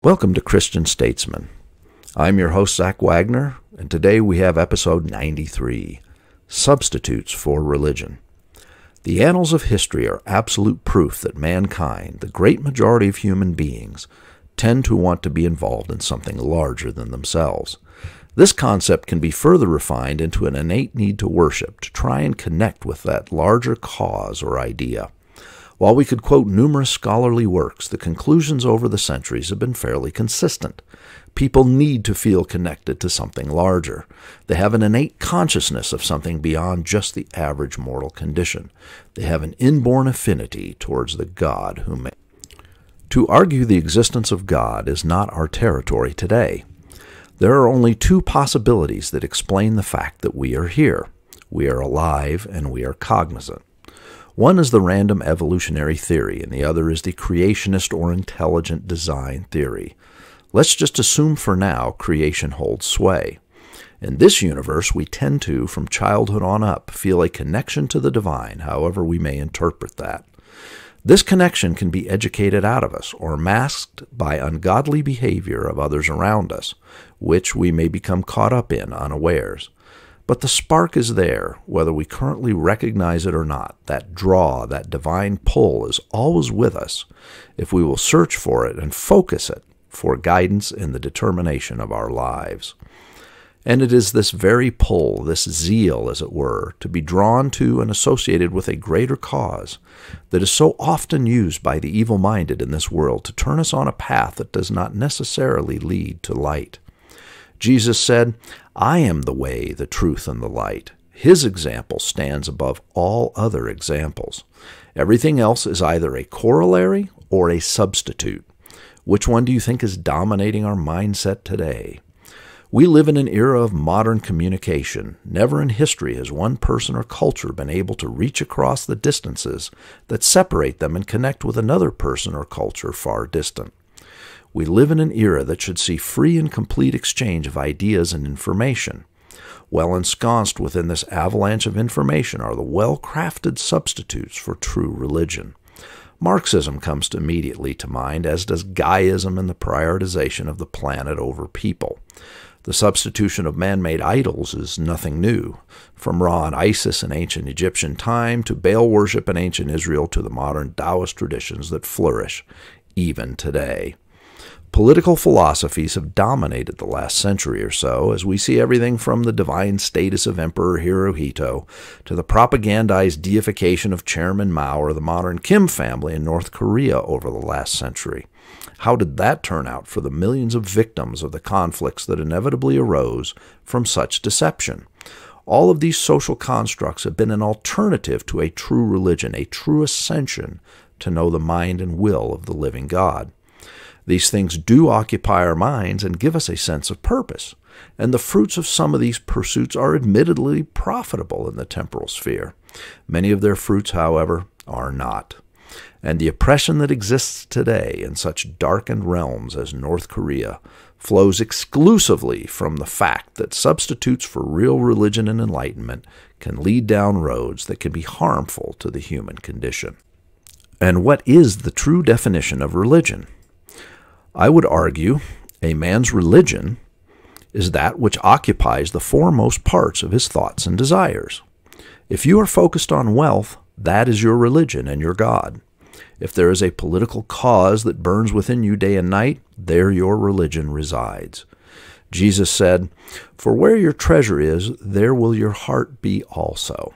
Welcome to Christian Statesman. I'm your host, Zach Wagner, and today we have episode 93, Substitutes for Religion. The annals of history are absolute proof that mankind, the great majority of human beings, tend to want to be involved in something larger than themselves. This concept can be further refined into an innate need to worship, to try and connect with that larger cause or idea. While we could quote numerous scholarly works, the conclusions over the centuries have been fairly consistent. People need to feel connected to something larger. They have an innate consciousness of something beyond just the average mortal condition. They have an inborn affinity towards the God who made. To argue the existence of God is not our territory today. There are only two possibilities that explain the fact that we are here. We are alive and we are cognizant. One is the random evolutionary theory, and the other is the creationist or intelligent design theory. Let's just assume for now creation holds sway. In this universe, we tend to, from childhood on up, feel a connection to the divine, however we may interpret that. This connection can be educated out of us or masked by ungodly behavior of others around us, which we may become caught up in unawares. But the spark is there, whether we currently recognize it or not. That draw, that divine pull is always with us if we will search for it and focus it for guidance in the determination of our lives. And it is this very pull, this zeal, as it were, to be drawn to and associated with a greater cause that is so often used by the evil-minded in this world to turn us on a path that does not necessarily lead to light. Jesus said, "I am the way, the truth, and the light." His example stands above all other examples. Everything else is either a corollary or a substitute. Which one do you think is dominating our mindset today? We live in an era of modern communication. Never in history has one person or culture been able to reach across the distances that separate them and connect with another person or culture far distant. We live in an era that should see free and complete exchange of ideas and information. Well ensconced within this avalanche of information are the well-crafted substitutes for true religion. Marxism comes immediately to mind, as does Gaiaism and the prioritization of the planet over people. The substitution of man-made idols is nothing new. From Ra and Isis in ancient Egyptian time to Baal worship in ancient Israel to the modern Taoist traditions that flourish even today. Political philosophies have dominated the last century or so, as we see everything from the divine status of Emperor Hirohito to the propagandized deification of Chairman Mao or the modern Kim family in North Korea over the last century. How did that turn out for the millions of victims of the conflicts that inevitably arose from such deception? All of these social constructs have been an alternative to a true religion, a true ascension to know the mind and will of the living God. These things do occupy our minds and give us a sense of purpose, and the fruits of some of these pursuits are admittedly profitable in the temporal sphere. Many of their fruits, however, are not. And the oppression that exists today in such darkened realms as North Korea flows exclusively from the fact that substitutes for real religion and enlightenment can lead down roads that can be harmful to the human condition. And what is the true definition of religion? I would argue a man's religion is that which occupies the foremost parts of his thoughts and desires. If you are focused on wealth, that is your religion and your God. If there is a political cause that burns within you day and night, there your religion resides. Jesus said, "For where your treasure is, there will your heart be also."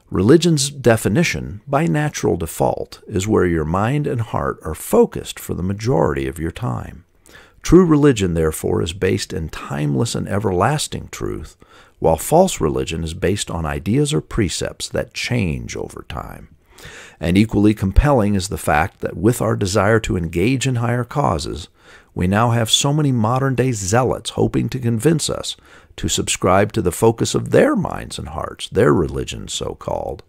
Religion's definition, by natural default, is where your mind and heart are focused for the majority of your time. True religion, therefore, is based in timeless and everlasting truth, while false religion is based on ideas or precepts that change over time. And equally compelling is the fact that with our desire to engage in higher causes, we now have so many modern-day zealots hoping to convince us to subscribe to the focus of their minds and hearts, their religion so-called.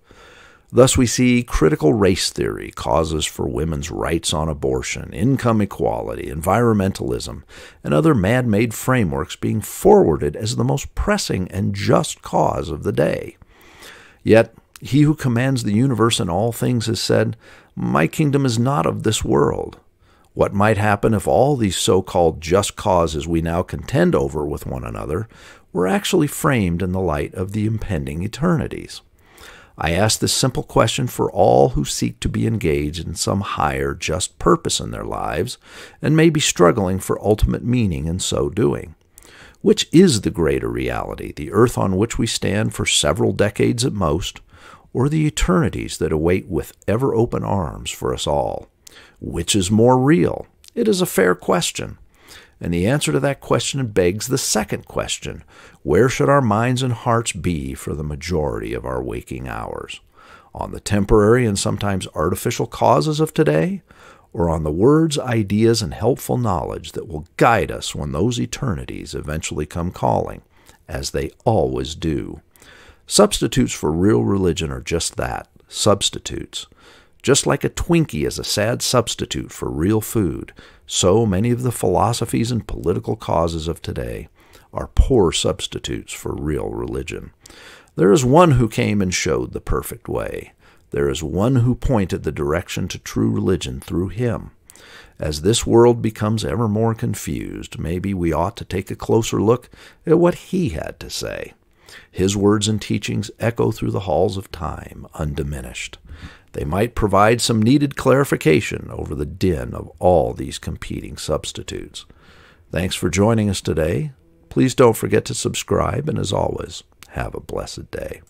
Thus we see critical race theory, causes for women's rights on abortion, income equality, environmentalism, and other man-made frameworks being forwarded as the most pressing and just cause of the day. Yet, he who commands the universe and all things has said, "My kingdom is not of this world." What might happen if all these so-called just causes we now contend over with one another were actually framed in the light of the impending eternities? I ask this simple question for all who seek to be engaged in some higher, just purpose in their lives and may be struggling for ultimate meaning in so doing. Which is the greater reality, the earth on which we stand for several decades at most, or the eternities that await with ever open arms for us all? Which is more real? It is a fair question. And the answer to that question begs the second question: where should our minds and hearts be for the majority of our waking hours? On the temporary and sometimes artificial causes of today, or on the words, ideas, and helpful knowledge that will guide us when those eternities eventually come calling, as they always do? Substitutes for real religion are just that, substitutes. Just like a Twinkie is a sad substitute for real food, so many of the philosophies and political causes of today are poor substitutes for real religion. There is one who came and showed the perfect way. There is one who pointed the direction to true religion through him. As this world becomes ever more confused, maybe we ought to take a closer look at what he had to say. His words and teachings echo through the halls of time, undiminished. They might provide some needed clarification over the din of all these competing substitutes. Thanks for joining us today. Please don't forget to subscribe, and as always, have a blessed day.